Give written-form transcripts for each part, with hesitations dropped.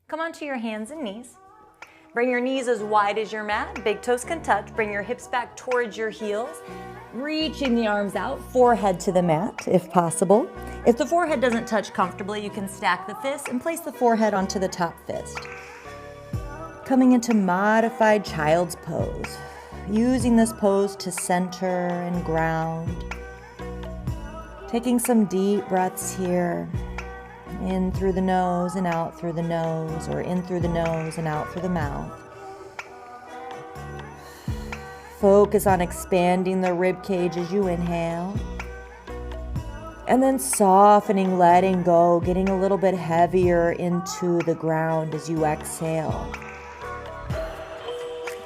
Come onto your hands and knees. Bring your knees as wide as your mat. Big toes can touch. Bring your hips back towards your heels. Reaching the arms out, forehead to the mat if possible. If the forehead doesn't touch comfortably, you can stack the fists and place the forehead onto the top fist. Coming into modified child's pose. Using this pose to center and ground. Taking some deep breaths here. In through the nose and out through the nose, or in through the nose and out through the mouth. Focus on expanding the rib cage as you inhale. And then softening, letting go, getting a little bit heavier into the ground as you exhale.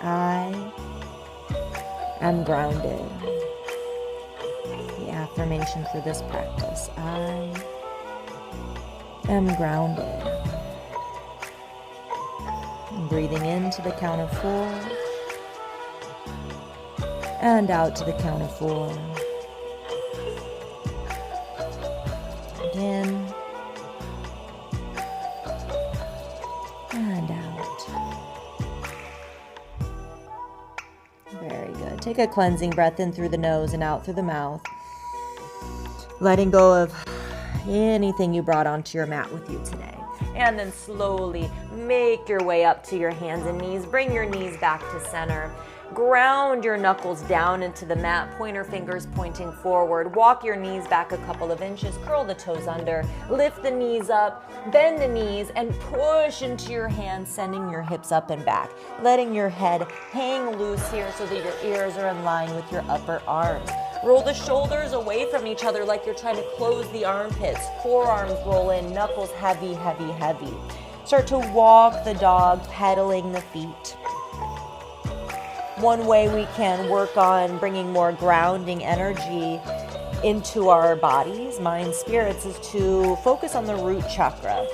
I am grounded. The affirmation for this practice. I am grounded. Breathing into the count of 4 and out to the count of 4. And in and out. Very good. Take a cleansing breath in through the nose and out through the mouth. Letting go of anything you brought onto your mat with you today. And then slowly make your way up to your hands and knees. Bring your knees back to center. Ground your knuckles down into the mat, pointer fingers pointing forward. Walk your knees back a couple of inches, curl the toes under, lift the knees up, bend the knees, and push into your hands, sending your hips up and back. Letting your head hang loose here so that your ears are in line with your upper arms. Roll the shoulders away from each other like you're trying to close the armpits. Forearms roll in, knuckles heavy, heavy, heavy. Start to walk the dog, pedaling the feet. One way we can work on bringing more grounding energy into our bodies, mind, spirits, is to focus on the root chakra.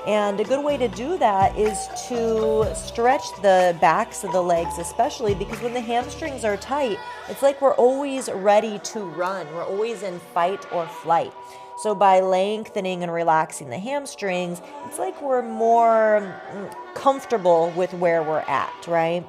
And a good way to do that is to stretch the backs of the legs, especially because when the hamstrings are tight, it's like we're always ready to run. We're always in fight or flight. So by lengthening and relaxing the hamstrings, it's like we're more comfortable with where we're at, right?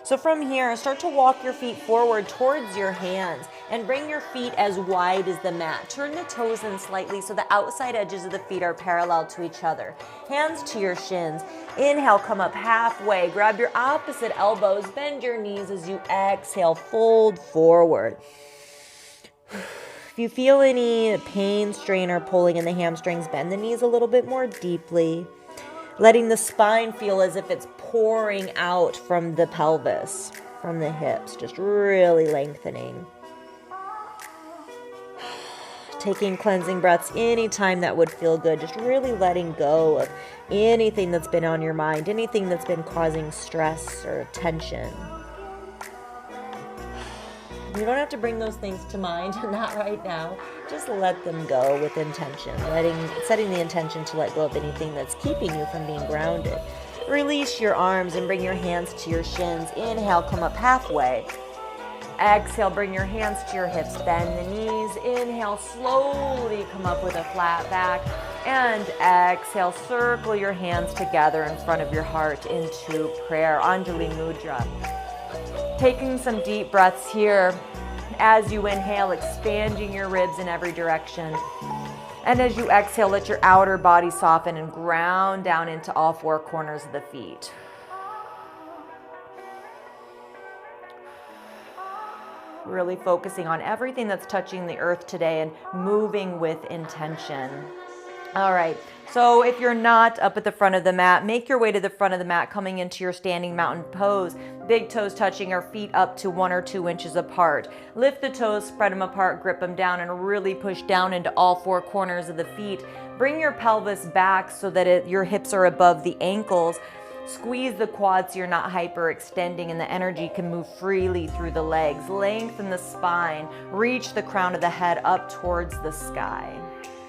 So from here, start to walk your feet forward towards your hands and bring your feet as wide as the mat. Turn the toes in slightly so the outside edges of the feet are parallel to each other. Hands to your shins. Inhale, come up halfway. Grab your opposite elbows. Bend your knees as you exhale. Fold forward. If you feel any pain, strain, or pulling in the hamstrings, bend the knees a little bit more deeply. Letting the spine feel as if it's pouring out from the pelvis, from the hips, just really lengthening. Taking cleansing breaths anytime that would feel good, just really letting go of anything that's been on your mind, anything that's been causing stress or tension. You don't have to bring those things to mind, not right now. Just let them go with intention, setting the intention to let go of anything that's keeping you from being grounded. Release your arms and bring your hands to your shins. Inhale, come up halfway. Exhale, bring your hands to your hips, bend the knees. Inhale, slowly come up with a flat back. And exhale, circle your hands together in front of your heart into prayer, Anjali Mudra. Taking some deep breaths here. As you inhale, expanding your ribs in every direction. And as you exhale, let your outer body soften and ground down into all 4 corners of the feet. Really focusing on everything that's touching the earth today and moving with intention. All right, so if you're not up at the front of the mat, make your way to the front of the mat, coming into your standing mountain pose. Big toes touching, our feet up to 1 or 2 inches apart. Lift the toes, spread them apart, grip them down, and really push down into all 4 corners of the feet. Bring your pelvis back so that your hips are above the ankles. Squeeze the quads so you're not hyperextending and the energy can move freely through the legs. Lengthen the spine. Reach the crown of the head up towards the sky.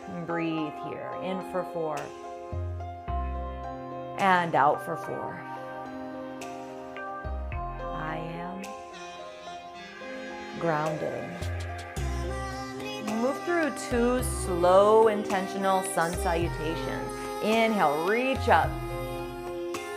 And breathe here. In for 4. And out for 4. I am grounded. Move through 2 slow, intentional sun salutations. Inhale, reach up.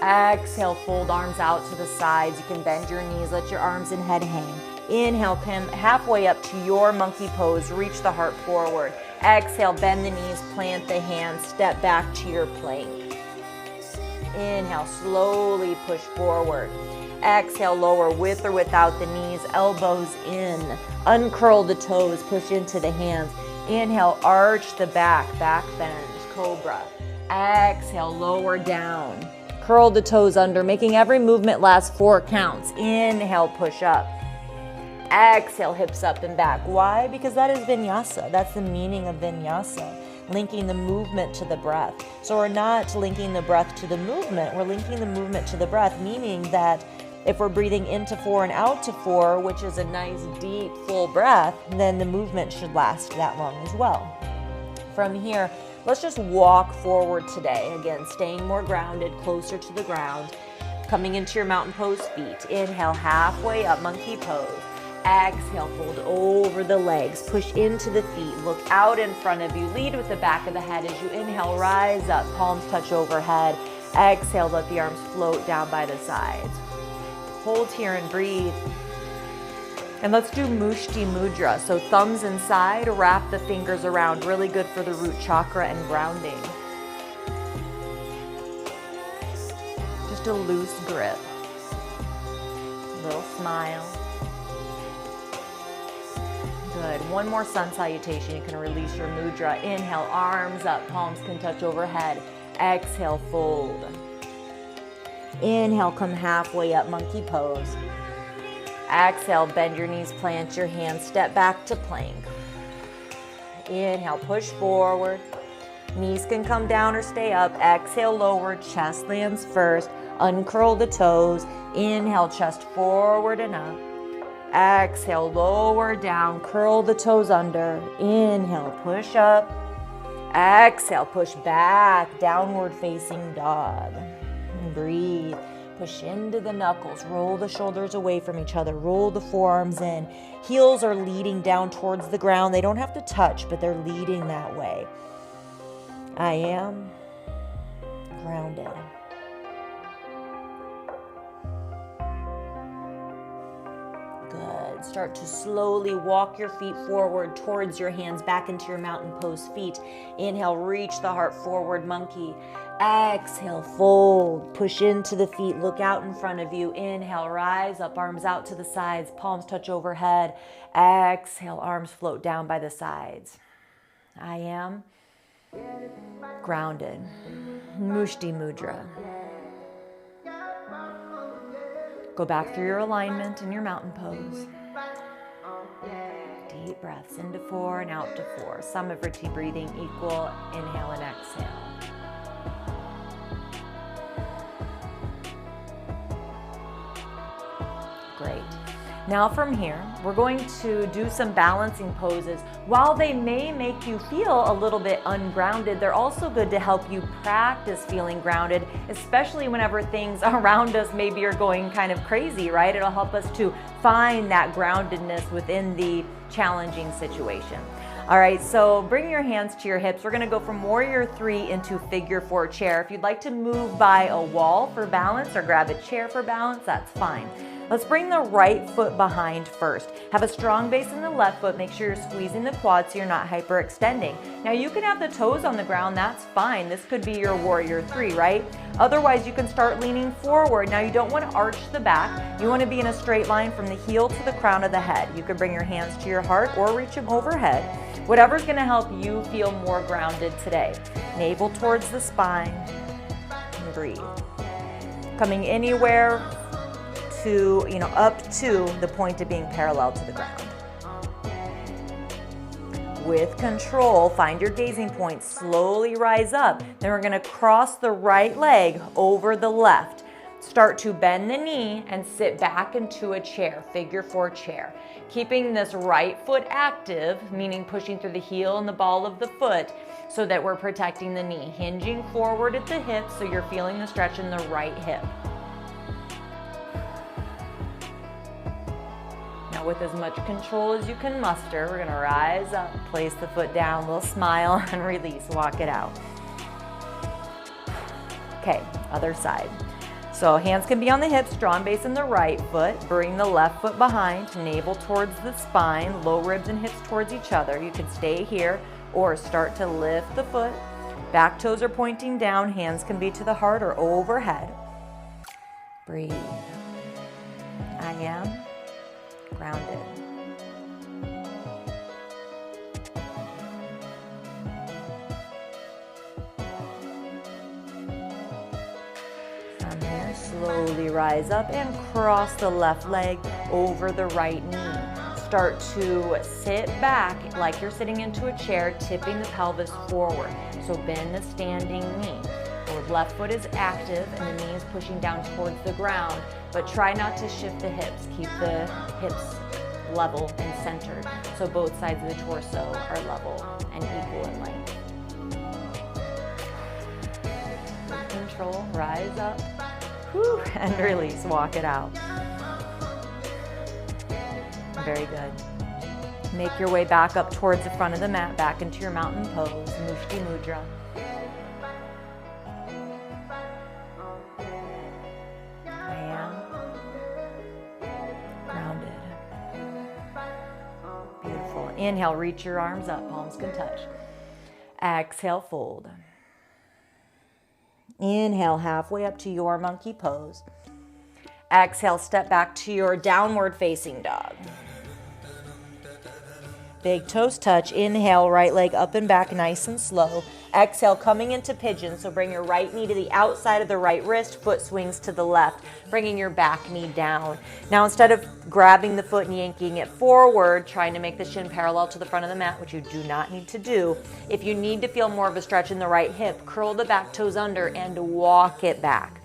Exhale, fold arms out to the sides. You can bend your knees, let your arms and head hang. Inhale, come halfway up to your monkey pose. Reach the heart forward. Exhale, bend the knees, plant the hands, step back to your plank. Inhale, slowly push forward. Exhale, lower with or without the knees, elbows in. Uncurl the toes, push into the hands. Inhale, arch the back, back bend, cobra. Exhale, lower down. Curl the toes under, making every movement last 4 counts. Inhale, push up. Exhale, hips up and back. Why? Because that is vinyasa. That's the meaning of vinyasa, linking the movement to the breath. So we're not linking the breath to the movement, we're linking the movement to the breath, meaning that if we're breathing into 4 and out to 4, which is a nice, deep, full breath, then the movement should last that long as well. From here, let's just walk forward today. Again, staying more grounded, closer to the ground. Coming into your mountain pose feet. Inhale, halfway up, monkey pose. Exhale, fold over the legs, push into the feet, look out in front of you, lead with the back of the head as you inhale, rise up, palms touch overhead. Exhale, let the arms float down by the sides. Hold here and breathe. And let's do Mushti Mudra. So thumbs inside, wrap the fingers around, really good for the root chakra and grounding. Just a loose grip. Little smile. Good. One more sun salutation. You can release your mudra. Inhale, arms up, palms can touch overhead. Exhale, fold. Inhale, come halfway up, monkey pose. Exhale, bend your knees, plant your hands, step back to plank. Inhale, push forward. Knees can come down or stay up. Exhale, lower, chest lands first. Uncurl the toes. Inhale, chest forward and up. Exhale, lower down, curl the toes under. Inhale, push up. Exhale, push back, downward facing dog. Breathe, push into the knuckles, roll the shoulders away from each other, roll the forearms in. Heels are leading down towards the ground. They don't have to touch, but they're leading that way. I am grounded. Good. Start to slowly walk your feet forward towards your hands, back into your mountain pose feet. Inhale, reach the heart forward, monkey. Exhale, fold. Push into the feet, look out in front of you. Inhale, rise up, arms out to the sides, palms touch overhead. Exhale, arms float down by the sides. I am grounded. Mushti Mudra. Go back through your alignment in your mountain pose. Deep breaths into 4 and out to 4. Samvriti breathing equal. Inhale and exhale. Great. Now from here, we're going to do some balancing poses. While they may make you feel a little bit ungrounded, they're also good to help you practice feeling grounded, especially whenever things around us maybe are going kind of crazy, right? It'll help us to find that groundedness within the challenging situation. All right, so bring your hands to your hips. We're gonna go from warrior 3 into figure 4 chair. If you'd like to move by a wall for balance or grab a chair for balance, that's fine. Let's bring the right foot behind first. Have a strong base in the left foot. Make sure you're squeezing the quads so you're not hyperextending. Now you can have the toes on the ground, that's fine. This could be your warrior 3, right? Otherwise, you can start leaning forward. Now you don't want to arch the back. You want to be in a straight line from the heel to the crown of the head. You could bring your hands to your heart or reach them overhead. Whatever's going to help you feel more grounded today. Navel towards the spine. And breathe. Coming anywhere to, up to the point of being parallel to the ground. With control, find your gazing point, slowly rise up. Then we're gonna cross the right leg over the left. Start to bend the knee and sit back into a chair, figure 4 chair. Keeping this right foot active, meaning pushing through the heel and the ball of the foot so that we're protecting the knee. Hinging forward at the hip so you're feeling the stretch in the right hip. Now with as much control as you can muster, we're gonna rise up, place the foot down, little smile and release, walk it out. Okay, other side. So hands can be on the hips, strong base in the right foot. Bring the left foot behind, navel towards the spine, low ribs and hips towards each other. You can stay here or start to lift the foot. Back toes are pointing down, hands can be to the heart or overhead. Breathe. I am grounded. From here, slowly rise up and cross the left leg over the right knee. Start to sit back like you're sitting into a chair, tipping the pelvis forward. So bend the standing knee. The left foot is active and the knee is pushing down towards the ground, but try not to shift the hips. Keep the hips level and centered so both sides of the torso are level and equal in length. With control, rise up, whew, and release, walk it out. Very good. Make your way back up towards the front of the mat, back into your mountain pose, Mushti Mudra. I am grounded. Beautiful. Inhale, reach your arms up, palms can touch. Exhale, fold. Inhale, halfway up to your monkey pose. Exhale, step back to your downward facing dog. Big toes touch. Inhale, right leg up and back, nice and slow. Exhale, coming into pigeon. So bring your right knee to the outside of the right wrist, foot swings to the left, bringing your back knee down. Now, instead of grabbing the foot and yanking it forward, trying to make the shin parallel to the front of the mat, which you do not need to do, if you need to feel more of a stretch in the right hip, curl the back toes under and walk it back.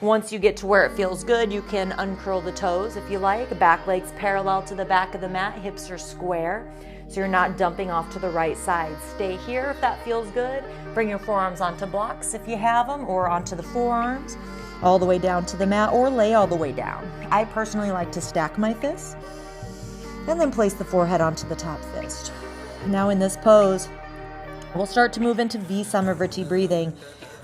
Once you get to where it feels good, you can uncurl the toes if you like. Back legs parallel to the back of the mat, hips are square, so you're not dumping off to the right side. Stay here if that feels good. Bring your forearms onto blocks if you have them, or onto the forearms, all the way down to the mat, or lay all the way down. I personally like to stack my fists and then place the forehead onto the top fist. Now in this pose, we'll start to move into Visamrivriti breathing.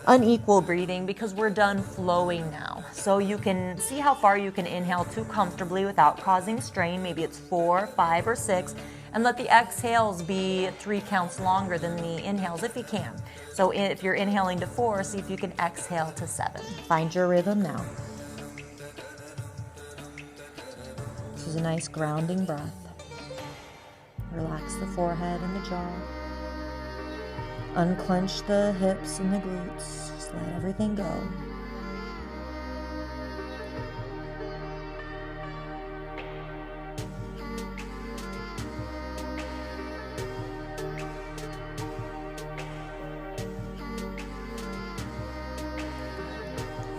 Unequal breathing, because we're done flowing now. So you can see how far you can inhale to comfortably without causing strain. Maybe it's 4, 5, or 6. And let the exhales be 3 counts longer than the inhales if you can. So if you're inhaling to 4, see if you can exhale to 7. Find your rhythm now. This is a nice grounding breath. Relax the forehead and the jaw. Unclench the hips and the glutes. Just let everything go.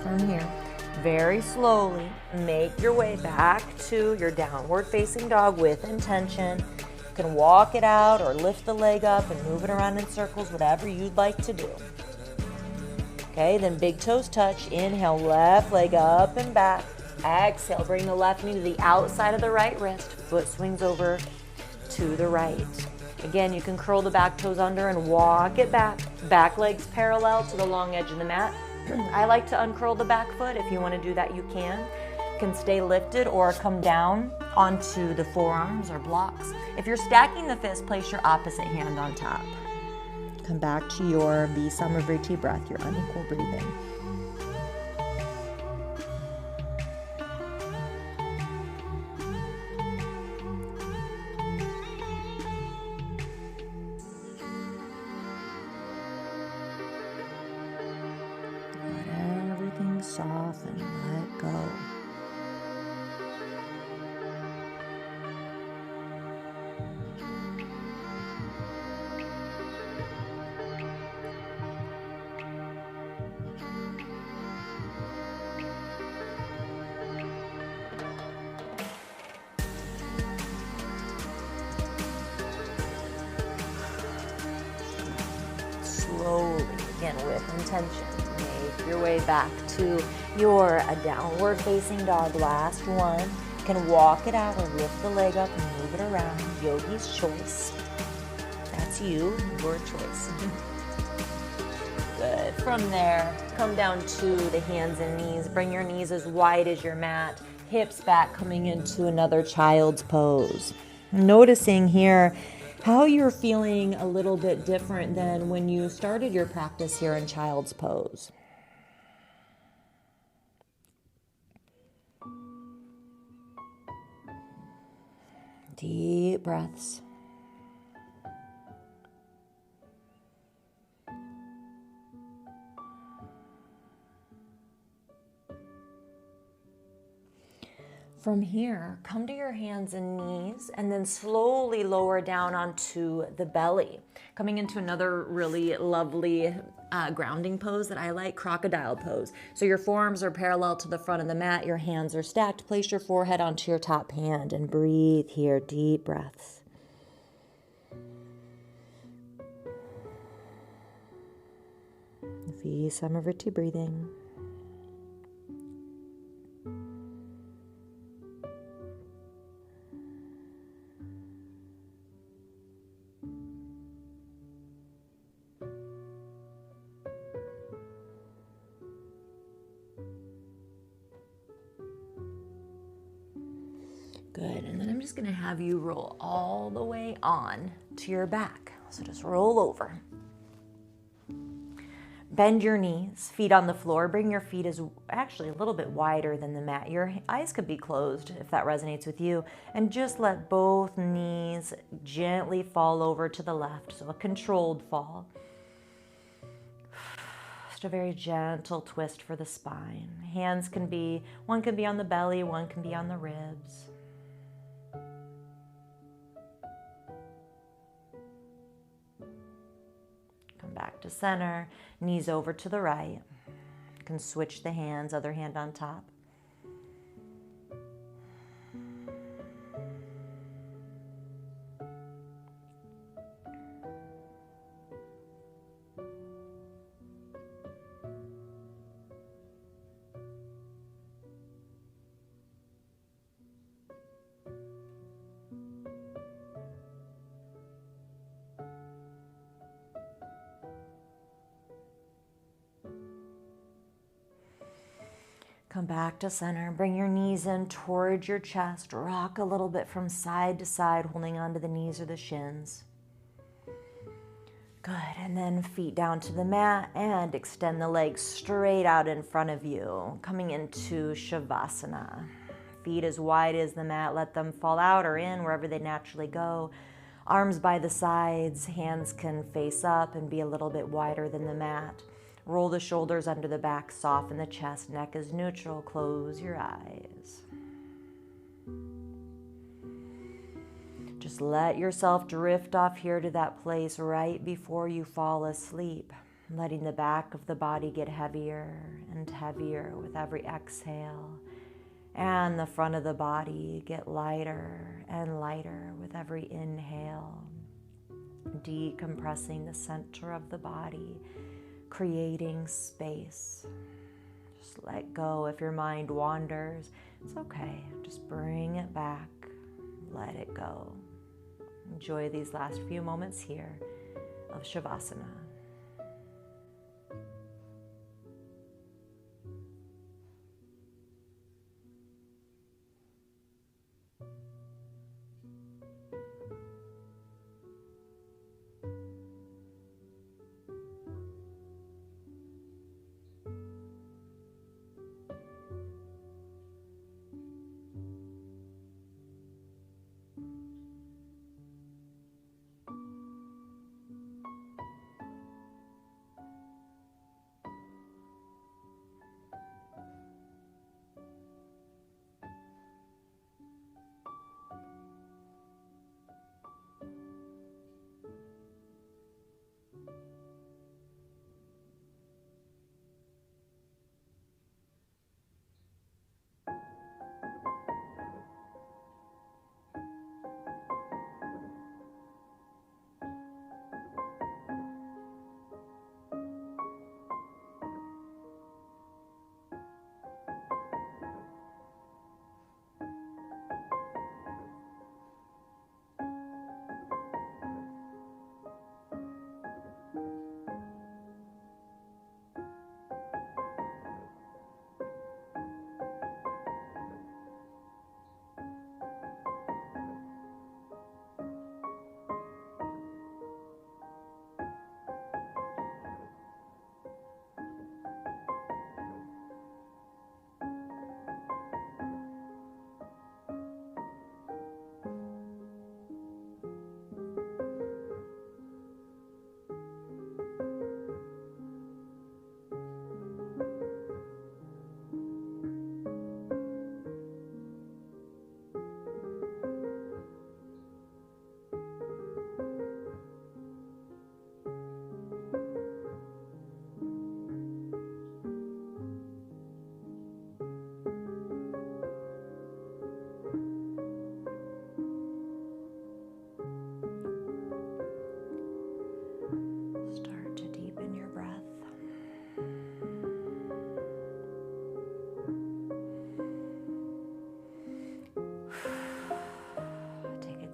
From here, very slowly, make your way back to your downward facing dog with intention. You can walk it out or lift the leg up and move it around in circles, whatever you'd like to do. Okay, then big toes touch. Inhale, left leg up and back. Exhale, bring the left knee to the outside of the right wrist. Foot swings over to the right. Again, you can curl the back toes under and walk it back. Back legs parallel to the long edge of the mat. I like to uncurl the back foot. If you want to do that, you can. You can stay lifted or come down onto the forearms or blocks. If you're stacking the fist, place your opposite hand on top. Come back to your Visamrivriti breath, your unequal breathing. Let everything soften, let go. Slowly, again with intention, make your way back to your downward facing dog. Last one. You can walk it out or lift the leg up and move it around. Yogi's choice. That's you, your choice. Good. Good. From there, come down to the hands and knees. Bring your knees as wide as your mat. Hips back, coming into another child's pose. Noticing here how you're feeling a little bit different than when you started your practice here in child's pose. Deep breaths. From here, come to your hands and knees and then slowly lower down onto the belly. Coming into another really lovely grounding pose that I like, crocodile pose. So your forearms are parallel to the front of the mat, your hands are stacked. Place your forehead onto your top hand and breathe here, deep breaths. Visamriti breathing. Good, and then I'm just gonna have you roll all the way on to your back. So just roll over. Bend your knees, feet on the floor. Bring your feet as actually a little bit wider than the mat. Your eyes could be closed if that resonates with you. And just let both knees gently fall over to the left. So a controlled fall. Just a very gentle twist for the spine. Hands can be, one can be on the belly, one can be on the ribs. Back to center, knees over to the right. You can switch the hands, other hand on top. Come back to center. Bring your knees in towards your chest. Rock a little bit from side to side, holding onto the knees or the shins. Good. And then feet down to the mat and extend the legs straight out in front of you. Coming into Shavasana. Feet as wide as the mat. Let them fall out or in wherever they naturally go. Arms by the sides. Hands can face up and be a little bit wider than the mat. Roll the shoulders under the back, soften the chest, neck is neutral, close your eyes. Just let yourself drift off here to that place right before you fall asleep, letting the back of the body get heavier and heavier with every exhale, and the front of the body get lighter and lighter with every inhale, decompressing the center of the body, creating space. Just let go. If your mind wanders, it's okay. Just bring it back. Let it go. Enjoy these last few moments here of Shavasana.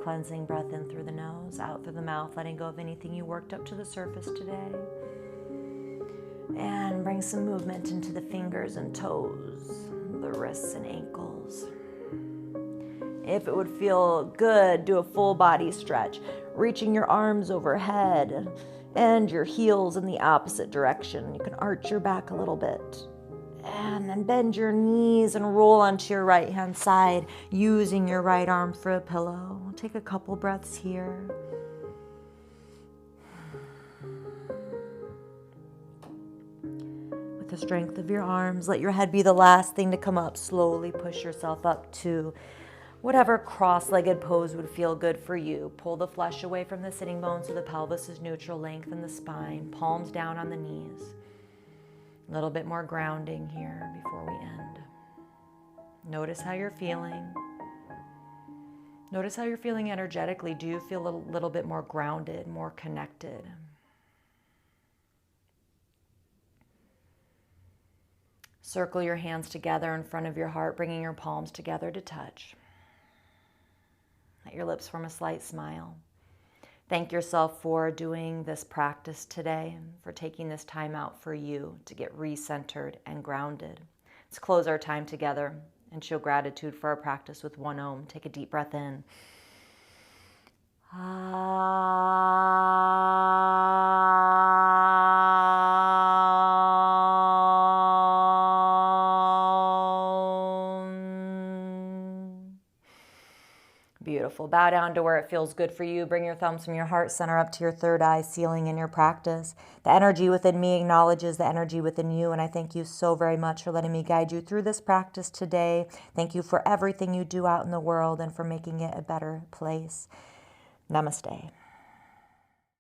cleansing breath in through the nose, out through the mouth, letting go of anything you worked up to the surface today. And bring some movement into the fingers and toes, the wrists and ankles. If it would feel good, do a full body stretch, reaching your arms overhead and your heels in the opposite direction. You can arch your back a little bit. And then bend your knees and roll onto your right hand side, using your right arm for a pillow. Take a couple breaths here. With the strength of your arms, let your head be the last thing to come up. Slowly push yourself up to whatever cross-legged pose would feel good for you. Pull the flesh away from the sitting bones so the pelvis is neutral, lengthen the spine, palms down on the knees. A little bit more grounding here before we end. Notice how you're feeling. Notice how you're feeling energetically. Do you feel a little bit more grounded, more connected? Circle your hands together in front of your heart, bringing your palms together to touch. Let your lips form a slight smile. Thank yourself for doing this practice today, for taking this time out for you to get recentered and grounded. Let's close our time together and show gratitude for our practice with one Om. Take a deep breath in. Beautiful. Bow down to where it feels good for you. Bring your thumbs from your heart center up to your third eye, sealing in your practice. The energy within me acknowledges the energy within you, and I thank you so very much for letting me guide you through this practice today. Thank you for everything you do out in the world and for making it a better place. Namaste.